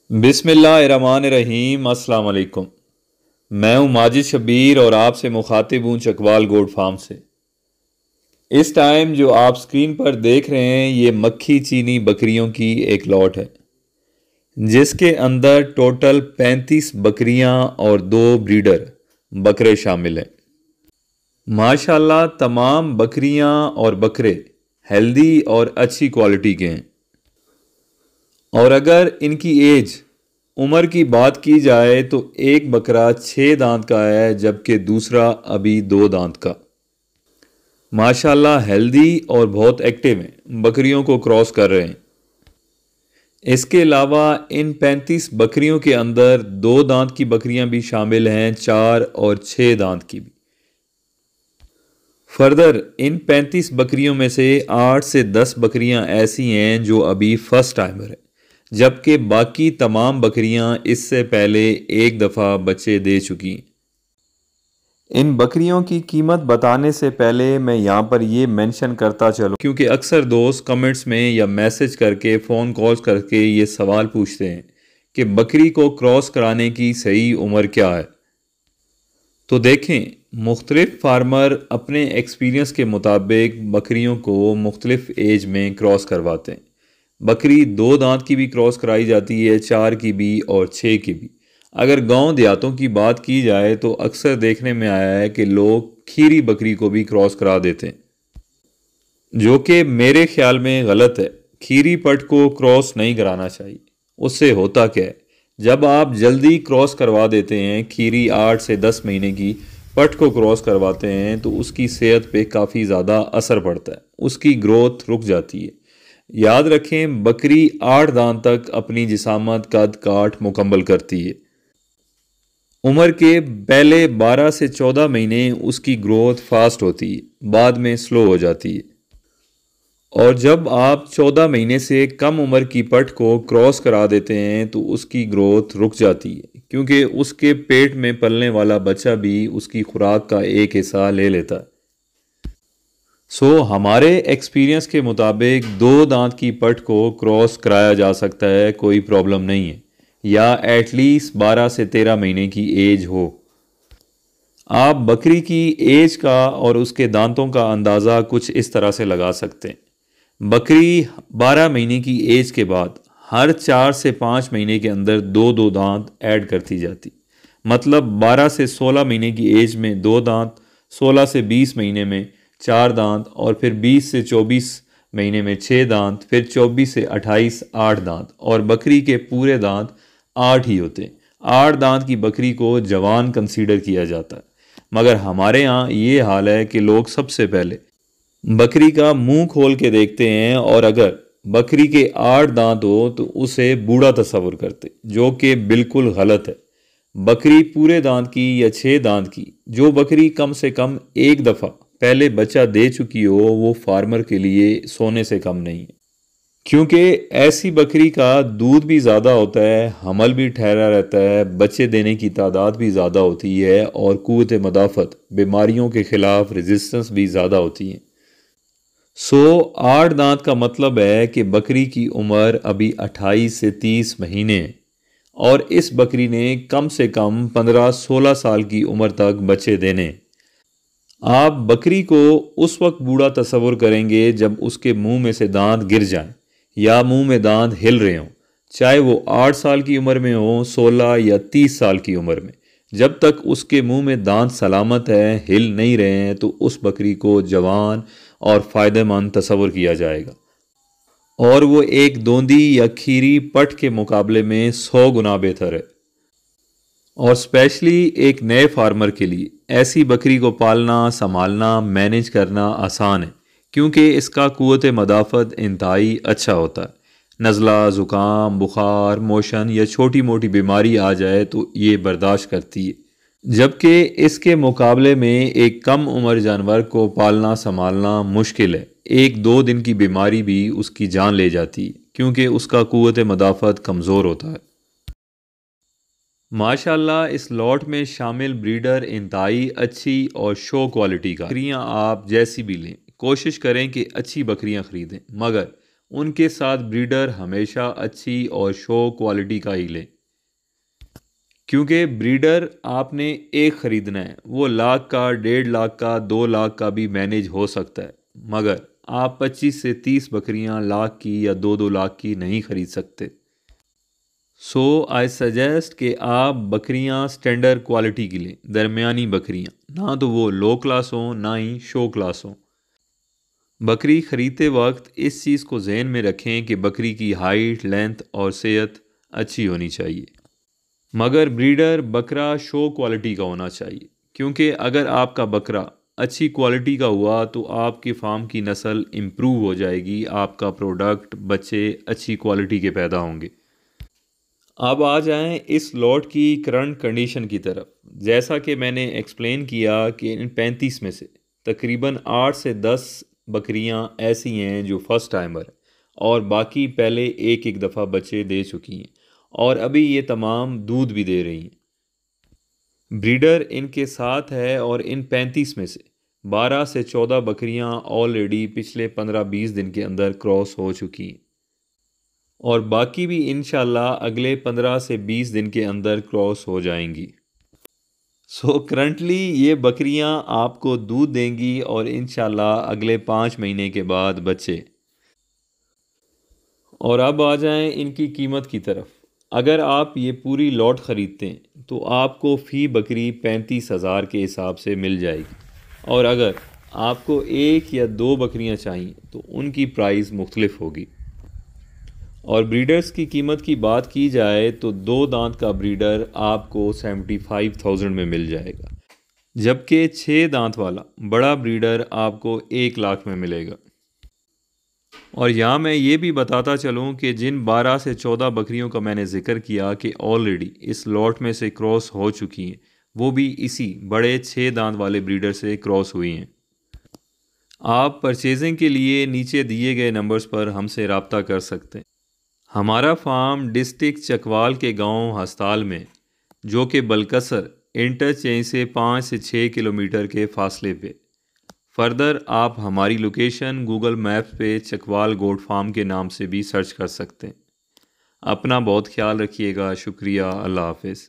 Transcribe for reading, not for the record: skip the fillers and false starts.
बिस्मिल्लाहिर्रहमानिर्रहीम। अस्सलाम वालेकुम। मैं हूं माजिद शब्बीर और आपसे मुखातिब हूं चकवाल गोट फार्म से। इस टाइम जो आप स्क्रीन पर देख रहे हैं ये मक्खी चीनी बकरियों की एक लॉट है जिसके अंदर टोटल 35 बकरियां और 2 ब्रीडर बकरे शामिल हैं। माशाल्लाह तमाम बकरियां और बकरे हेल्दी और अच्छी क्वालिटी के हैं। और अगर इनकी एज उम्र की बात की जाए तो एक बकरा 6 दांत का है जबकि दूसरा अभी 2 दांत का। माशाल्लाह हेल्दी और बहुत एक्टिव हैं, बकरियों को क्रॉस कर रहे हैं। इसके अलावा इन 35 बकरियों के अंदर 2 दांत की बकरियां भी शामिल हैं, 4 और 6 दांत की भी। फर्दर इन 35 बकरियों में से 8 से 10 बकरियां ऐसी हैं जो अभी फर्स्ट टाइमर है, जबकि बाकी तमाम बकरियां इससे पहले एक दफ़ा बच्चे दे चुकी हैं। इन बकरियों की कीमत बताने से पहले मैं यहाँ पर ये मेंशन करता चलूँ क्योंकि अक्सर दोस्त कमेंट्स में या मैसेज करके फ़ोन कॉल्स करके ये सवाल पूछते हैं कि बकरी को क्रॉस कराने की सही उम्र क्या है। तो देखें, मुख्तलिफ फार्मर अपने एक्सपीरियंस के मुताबिक बकरियों को मुख्तलिफ एज में क्रॉस करवाते हैं। बकरी 2 दांत की भी क्रॉस कराई जाती है, 4 की भी और 6 की भी। अगर गांव देहातों की बात की जाए तो अक्सर देखने में आया है कि लोग खीरी बकरी को भी क्रॉस करा देते हैं, जो कि मेरे ख्याल में गलत है। खीरी पट को क्रॉस नहीं कराना चाहिए। उससे होता क्या है, जब आप जल्दी क्रॉस करवा देते हैं, खीरी 8 से 10 महीने की पट को क्रॉस करवाते हैं तो उसकी सेहत पे काफ़ी ज़्यादा असर पड़ता है, उसकी ग्रोथ रुक जाती है। याद रखें, बकरी 8 दांत तक अपनी जिसामत कद काठ मुकम्मल करती है। उम्र के पहले 12 से 14 महीने उसकी ग्रोथ फास्ट होती है, बाद में स्लो हो जाती है। और जब आप 14 महीने से कम उम्र की पट को क्रॉस करा देते हैं तो उसकी ग्रोथ रुक जाती है, क्योंकि उसके पेट में पलने वाला बच्चा भी उसकी खुराक का एक हिस्सा ले लेता है। हमारे एक्सपीरियंस के मुताबिक 2 दांत की पट को क्रॉस कराया जा सकता है, कोई प्रॉब्लम नहीं है, या एटलीस्ट 12 से 13 महीने की एज हो। आप बकरी की एज का और उसके दांतों का अंदाज़ा कुछ इस तरह से लगा सकते हैं। बकरी 12 महीने की एज के बाद हर 4 से 5 महीने के अंदर 2-2 दांत ऐड करती जाती। मतलब 12 से 16 महीने की एज में 2 दांत, 16 से 20 महीने में 4 दांत, और फिर 20 से 24 महीने में 6 दांत, फिर 24 से 28 8 दांत, और बकरी के पूरे दांत 8 ही होते। 8 दांत की बकरी को जवान कंसीडर किया जाता है। मगर हमारे यहाँ ये हाल है कि लोग सबसे पहले बकरी का मुंह खोल के देखते हैं और अगर बकरी के 8 दांत हो तो उसे बूढ़ा तस्वुर करते, जो कि बिल्कुल गलत है। बकरी पूरे दांत की या 6 दांत की, जो बकरी कम से कम एक दफ़ा पहले बच्चा दे चुकी हो, वो फार्मर के लिए सोने से कम नहीं है, क्योंकि ऐसी बकरी का दूध भी ज़्यादा होता है, हमल भी ठहरा रहता है, बच्चे देने की तादाद भी ज़्यादा होती है, और क़ुव्वत मदाफ़त, बीमारियों के ख़िलाफ़ रेजिस्टेंस भी ज़्यादा होती है। 8 दांत का मतलब है कि बकरी की उम्र अभी 28 से 30 महीने है, और इस बकरी ने कम से कम 15-16 साल की उम्र तक बच्चे देने। आप बकरी को उस वक्त बूढ़ा तस्वुर करेंगे जब उसके मुंह में से दांत गिर जाएं या मुंह में दांत हिल रहे हों, चाहे वो 8 साल की उम्र में हो, 16 या 30 साल की उम्र में। जब तक उसके मुंह में दांत सलामत है, हिल नहीं रहे हैं, तो उस बकरी को जवान और फ़ायदेमंद तस्वुर किया जाएगा, और वो एक दोंदी या खीरी पट के मुकाबले में 100 गुना बेहतर है। और स्पेशली एक नए फार्मर के लिए ऐसी बकरी को पालना, संभालना, मैनेज करना आसान है, क्योंकि इसका क़ुव्वत मदाफ़त इंतहाई अच्छा होता है। नज़ला, ज़ुकाम, बुखार, मोशन या छोटी मोटी बीमारी आ जाए तो ये बर्दाश्त करती है, जबकि इसके मुकाबले में एक कम उम्र जानवर को पालना संभालना मुश्किल है। 1-2 दिन की बीमारी भी उसकी जान ले जाती है, क्योंकि उसका क़ुव्वत मदाफ़त कमज़ोर होता है। माशाल्लाह इस लॉट में शामिल ब्रीडर इंतहाई अच्छी और शो क्वालिटी का। बकरियाँ आप जैसी भी लें, कोशिश करें कि अच्छी बकरियाँ ख़रीदें, मगर ان کے ساتھ بریڈر ہمیشہ اچھی اور شو کوالٹی کا ہی لیں، کیونکہ بریڈر آپ نے ایک خریدنا ہے، وہ لاکھ کا، 1.5 لاکھ کا، 2 لاکھ کا بھی مینیج ہو سکتا ہے، مگر آپ 25 سے 30 بکریاں لاکھ کی یا 2-2 لاکھ کی نہیں خرید سکتے۔ سو آئی سجیسٹ کہ آپ بکریاں سٹینڈرڈ کوالٹی کی لیں، درمیانی بکریاں، نہ تو وہ لو کلاس ہوں نہ ہی شو کلاس ہوں۔ بکری خریدتے وقت اس چیز کو ذہن میں رکھیں کہ بکری کی ہائٹ، لینتھ اور صحت اچھی ہونی چاہیے، مگر بریڈر بکرا شو کوالٹی کا ہونا چاہیے، کیونکہ اگر آپ کا بکرا اچھی کوالٹی کا ہوا تو آپ کے فارم کی نسل امپروو ہو جائے گی، آپ کا پروڈکٹ، بچے اچھی کوالٹی کے پیدا ہوں گے۔ اب آ جائیں اس لاٹ کی کرنٹ کنڈیشن کی طرف۔ جیسا کہ میں نے ایکسپلین کیا کہ ان 35 میں سے تقریباً 8 سے 10 بکریاں ایسی ہیں جو فرسٹ ٹائمر ہیں اور باقی پہلے ایک ایک دفعہ بچے دے چکی ہیں اور ابھی یہ تمام دودھ بھی دے رہی ہیں۔ بریڈر ان کے ساتھ ہے اور ان 35 میں سے 12 سے 14 بکریاں آلریڈی پچھلے 15-20 دن کے اندر کراس ہو چکی ہیں اور باقی بھی انشاءاللہ اگلے 15 سے 20 دن کے اندر کراس ہو جائیں گی۔ سو کرنٹلی یہ بکریاں آپ کو دودھ دیں گی اور انشاءاللہ اگلے 5 مہینے کے بعد بچے۔ اور اب آ جائیں ان کی قیمت کی طرف۔ اگر آپ یہ پوری لاٹ خریدتے ہیں تو آپ کو فی بکری 35,000 کے حساب سے مل جائے گی، اور اگر آپ کو 1 یا 2 بکریاں چاہیے تو ان کی پرائز مختلف ہوگی۔ اور بریڈرز کی قیمت کی بات کی جائے تو 2 دانت کا بریڈر آپ کو 75,000 میں مل جائے گا، جبکہ 6 دانت والا بڑا بریڈر آپ کو 1 لاکھ میں ملے گا۔ اور یہاں میں یہ بھی بتاتا چلوں کہ جن 12 سے 14 بکریوں کا میں نے ذکر کیا کہ آلریڈی اس لاٹ میں سے کراس ہو چکی ہیں، وہ بھی اسی بڑے 6 دانت والے بریڈر سے کراس ہوئی ہیں۔ آپ پرچیزنگ کے لیے نیچے دیے گئے نمبرز پر ہم سے رابطہ کر سکتے ہیں۔ ہمارا فارم ڈسٹرکٹ چکوال کے گاؤں ہستال میں، جو کہ بلکسر انٹرچینج سے 5 سے 6 کلومیٹر کے فاصلے پہ۔ فردر آپ ہماری لوکیشن گوگل میپ پہ چکوال گوٹ فارم کے نام سے بھی سرچ کر سکتے ہیں۔ اپنا بہت خیال رکھیے گا، شکریہ، اللہ حافظ۔